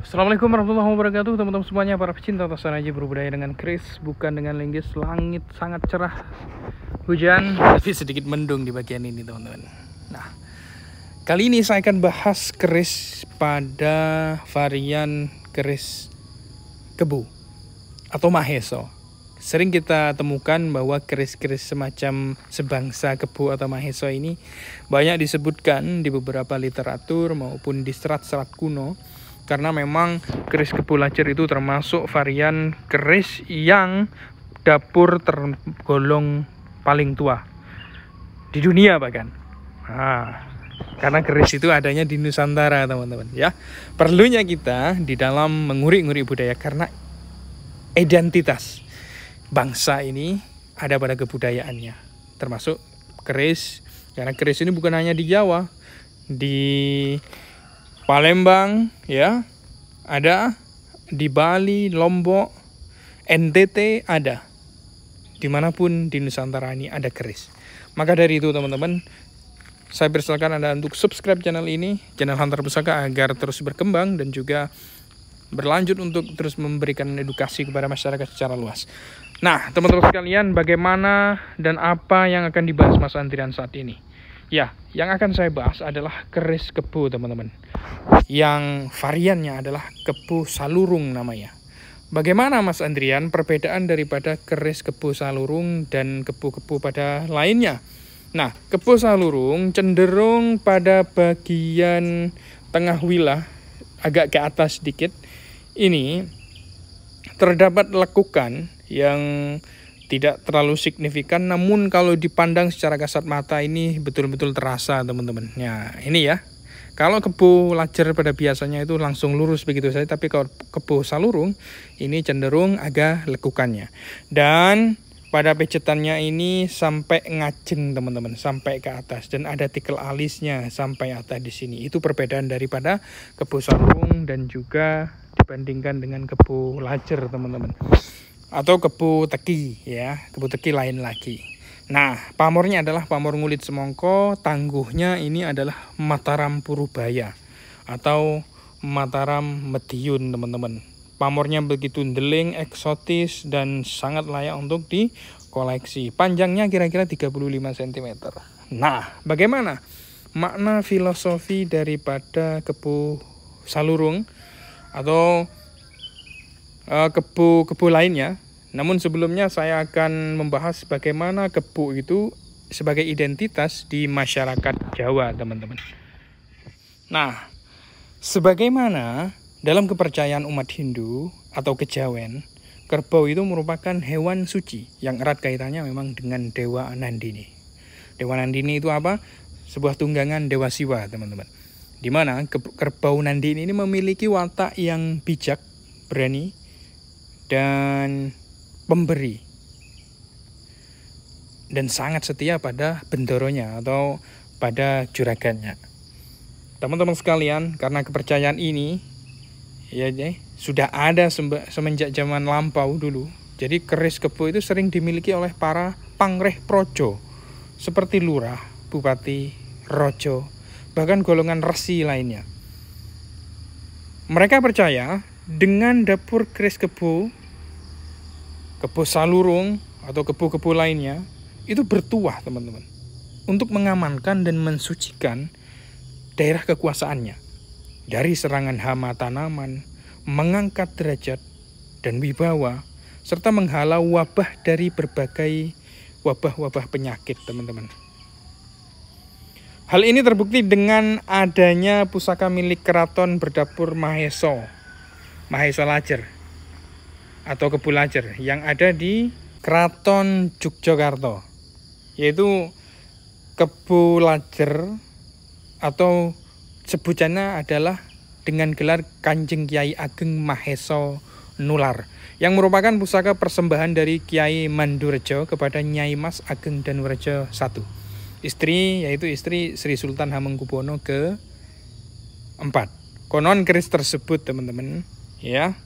Assalamualaikum warahmatullahi wabarakatuh, teman-teman semuanya, para pecinta tasanaji berbudaya dengan keris, bukan dengan linggis. Langit sangat cerah, hujan, tapi sedikit mendung di bagian ini, teman-teman. Nah, kali ini saya akan bahas keris pada varian keris kebu atau maheso. Sering kita temukan bahwa keris-keris semacam sebangsa kebu atau maheso ini banyak disebutkan di beberapa literatur maupun di serat-serat kuno. Karena memang keris kebu lajer itu termasuk varian keris yang dapur tergolong paling tua di dunia bahkan. Karena keris itu adanya di Nusantara, teman-teman ya. Perlunya kita di dalam mengurik-ngurik budaya karena identitas bangsa ini ada pada kebudayaannya. Termasuk keris, karena keris ini bukan hanya di Jawa, di Palembang ya ada, di Bali, Lombok, NTT ada, dimanapun di Nusantara ini ada keris. Maka dari itu, teman-teman, saya persilakan Anda untuk subscribe channel ini, channel Hunter Pusaka, agar terus berkembang dan juga berlanjut untuk terus memberikan edukasi kepada masyarakat secara luas. Nah, teman-teman sekalian, bagaimana dan apa yang akan dibahas Mas Andrian saat ini? Ya, yang akan saya bahas adalah keris kebu, teman-teman. Yang variannya adalah kebu salurung namanya. Bagaimana Mas Andrian perbedaan daripada keris kebu salurung dan kebu-kebu pada lainnya? Nah, kebu salurung cenderung pada bagian tengah wilah, agak ke atas sedikit. Ini terdapat lekukan yang tidak terlalu signifikan, namun kalau dipandang secara kasat mata ini betul-betul terasa, teman-teman. Nah, ini ya. Kalau kebu lajer pada biasanya itu langsung lurus begitu saja, tapi kalau kebu salurung ini cenderung agak lekukannya. Dan pada pecetannya ini sampai ngajeng, teman-teman, sampai ke atas, dan ada tikel alisnya sampai atas di sini. Itu perbedaan daripada kebu salurung dan juga dibandingkan dengan kebu lajer, teman-teman. Atau kebu teki ya, kebu teki lain lagi. Nah, pamornya adalah pamor ngulit semongko, tangguhnya ini adalah Mataram Purubaya atau Mataram Mediun, teman-teman. Pamornya begitu ndeling, eksotis, dan sangat layak untuk dikoleksi. Panjangnya kira-kira 35 cm. Nah, bagaimana makna filosofi daripada kebu salurung atau kebu lainnya? Namun sebelumnya saya akan membahas bagaimana kebu itu sebagai identitas di masyarakat Jawa, teman-teman. Nah, sebagaimana dalam kepercayaan umat Hindu atau kejawen, kerbau itu merupakan hewan suci yang erat kaitannya memang dengan Dewa Nandini. Dewa Nandini itu apa? Sebuah tunggangan Dewa Siwa, teman-teman. Di mana kerbau Nandini ini memiliki watak yang bijak, berani, dan pemberi, dan sangat setia pada bendoronya atau pada juragannya. Teman-teman sekalian, karena kepercayaan ini ya sudah ada semenjak zaman lampau dulu. Jadi keris kebu itu sering dimiliki oleh para pangreh projo seperti lurah, bupati, rojo, bahkan golongan resi lainnya. Mereka percaya dengan dapur keris kebu salurung atau kebu-kebu lainnya itu bertuah, teman-teman, untuk mengamankan dan mensucikan daerah kekuasaannya dari serangan hama tanaman, mengangkat derajat dan wibawa, serta menghalau wabah dari berbagai wabah-wabah penyakit, teman-teman. Hal ini terbukti dengan adanya pusaka milik keraton berdapur Maheso Lajer atau kebu lajer yang ada di Keraton Yogyakarta, yaitu kebu lajer atau sebutannya adalah dengan gelar Kanjeng Kyai Ageng Maheso Nular, yang merupakan pusaka persembahan dari Kyai Mandurejo kepada Nyai Mas Ageng Danurejo I, yaitu istri Sri Sultan Hamengkubuwono ke-4. Konon keris tersebut, teman-teman ya,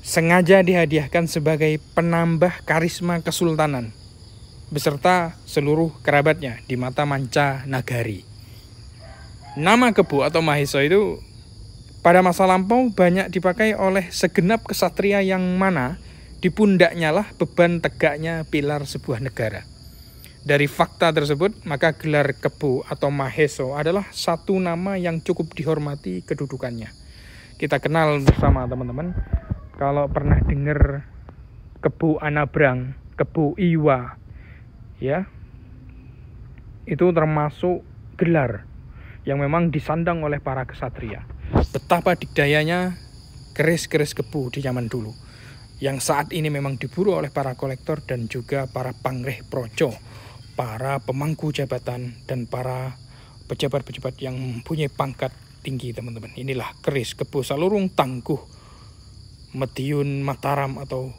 sengaja dihadiahkan sebagai penambah karisma kesultanan beserta seluruh kerabatnya di mata manca nagari. Nama kebu atau maheso itu pada masa lampau banyak dipakai oleh segenap kesatria yang mana di pundaknya lah beban tegaknya pilar sebuah negara. Dari fakta tersebut, maka gelar Kebo atau Maheso adalah satu nama yang cukup dihormati kedudukannya. Kita kenal bersama teman-teman, kalau pernah dengar Kebo Anabrang, Kebo Iwa, ya, itu termasuk gelar yang memang disandang oleh para kesatria. Betapa dikdayanya keris-keris kebo di zaman dulu, yang saat ini memang diburu oleh para kolektor dan juga para pangreh projo, para pemangku jabatan, dan para pejabat-pejabat yang mempunyai pangkat tinggi, teman-teman. Inilah keris Kebo Salurung Tangguh Mediun Mataram atau